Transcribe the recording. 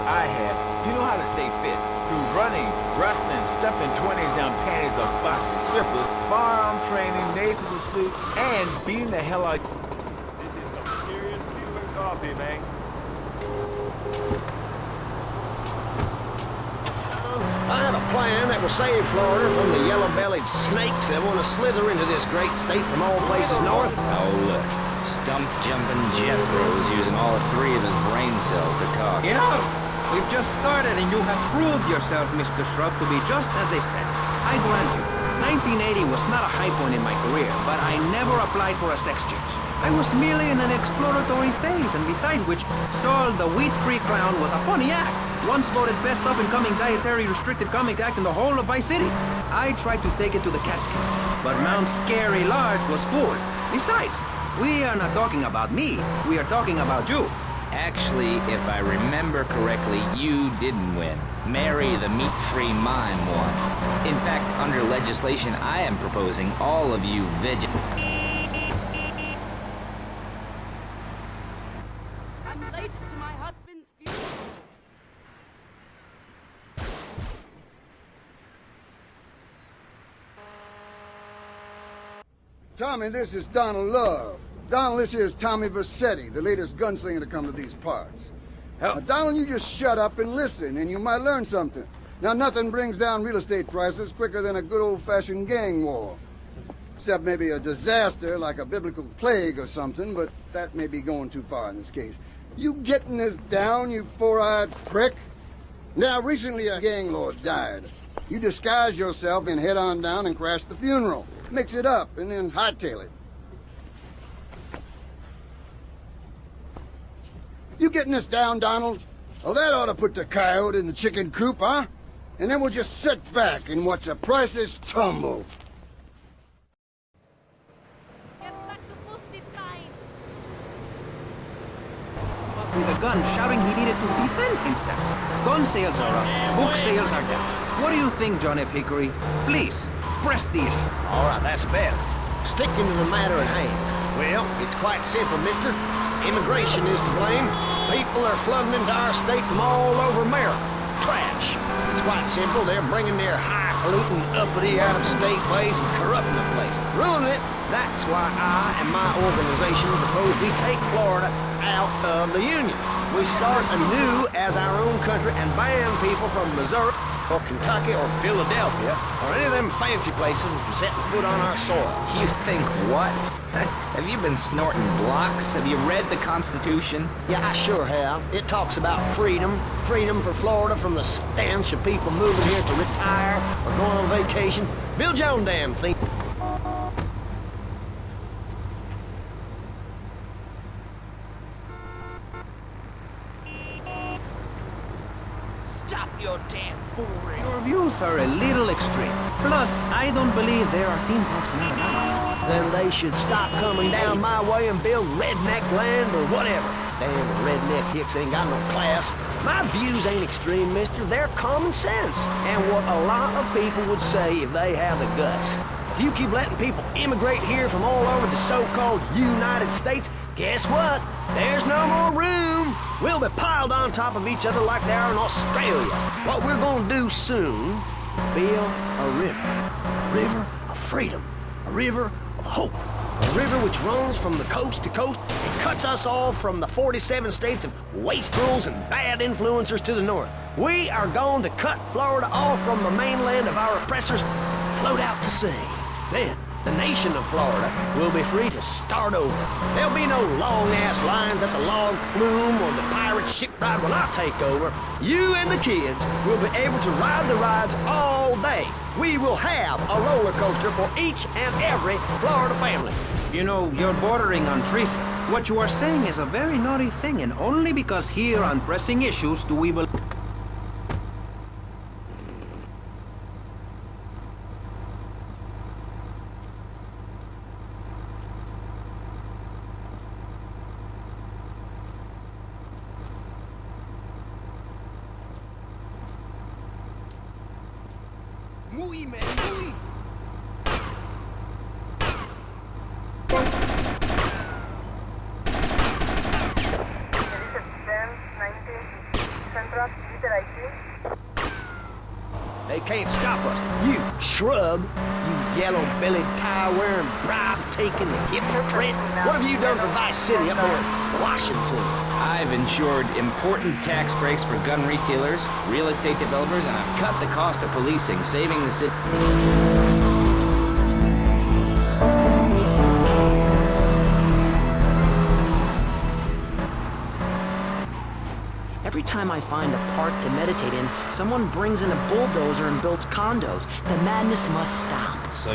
I have. You know how to stay fit. Through running, wrestling, stepping 20s down panties of boxy strippers, firearm training, nasal suit, and beating the hell out. This is some serious Cuban coffee, man. I had a plan that will save Florida from the yellow-bellied snakes that want to slither into this great state from all places north. Oh, look. Stump-jumping Jethro's using all 3 of his brain cells to talk. Enough! We've just started and you have proved yourself, Mr. Shrub, to be just as they said. I grant you, 1980 was not a high point in my career, but I never applied for a sex change. I was merely in an exploratory phase, and besides which, Saul the wheat-free clown was a funny act. Once voted best up-and-coming dietary restricted comic act in the whole of Vice City. I tried to take it to the Catskills, but Mount Scary Large was full. Besides, we are not talking about me, we are talking about you. Actually, if I remember correctly, you didn't win. Mary the meat-free mime won. In fact, under legislation, I am proposing all of you I'm late to my husband's funeral. Tommy, this is Donald Love. Donald, this here's Tommy Vercetti, the latest gunslinger to come to these parts. Now, Donald, you just shut up and listen, and you might learn something. Now, nothing brings down real estate prices quicker than a good old-fashioned gang war. Except maybe a disaster like a biblical plague or something, but that may be going too far in this case. You getting this down, you four-eyed prick? Now, recently a gang lord died. You disguise yourself and head on down and crash the funeral. Mix it up, and then hightail it. You getting this down, Donald? Oh, that ought to put the coyote in the chicken coop, huh? And then we'll just sit back and watch the prices tumble. Get back to Pussy time. With a gun, shouting he needed to defend himself. Gun sales are up, book sales are down. What do you think, John F. Hickory? Please, press the issue. All right, that's better. Sticking to the matter at hand. Well, it's quite simple, mister. Immigration is to blame. People are flooding into our state from all over America. Trash. It's quite simple. They're bringing their highfalutin, uppity, out-of-state ways and corrupting the place. Ruining it. That's why I and my organization propose we take Florida out of the Union. We start anew as our own country and ban people from Missouri or Kentucky or Philadelphia or any of them fancy places from setting foot on our soil. You think what? Have you been snorting blocks? Have you read the Constitution? Yeah, I sure have. It talks about freedom. Freedom for Florida from the stench of people moving here to retire or going on vacation. Build your own damn thing. Stop your damn foolery. Your views are a little extreme. Plus, I don't believe there are theme parks in Alabama. Then they should stop coming down my way and build redneck land or whatever. Damn, the redneck hicks ain't got no class. My views ain't extreme, mister. They're common sense. And what a lot of people would say if they have the guts. If you keep letting people immigrate here from all over the so-called United States, guess what? There's no more room. We'll be piled on top of each other like they are in Australia. What we're gonna do soon, build a river. A river of freedom. A river of hope. A river which runs from the coast to coast and cuts us off from the 47 states of wastrels and bad influencers to the north. We are going to cut Florida off from the mainland of our oppressors and float out to sea. Then, the nation of Florida will be free to start over. There'll be no long-ass lines at the log flume or the pirate shipwright when I take over. You and the kids will be able to ride the rides all day. We will have a roller coaster for each and every Florida family. You know, you're bordering on treason. What you are saying is a very naughty thing, and only because here on pressing issues do we believe... Muy, man, muy. They can't stop us. You shrub. You yellow-bellied, tie-wearing, bribe-taking, hypocrite. What have you done for Vice City up there in Washington? I've ensured important tax breaks for gun retailers, real estate developers, and I've cut the cost of policing, saving the city. Every time I find a park to meditate in, someone brings in a bulldozer and builds condos. The madness must stop. So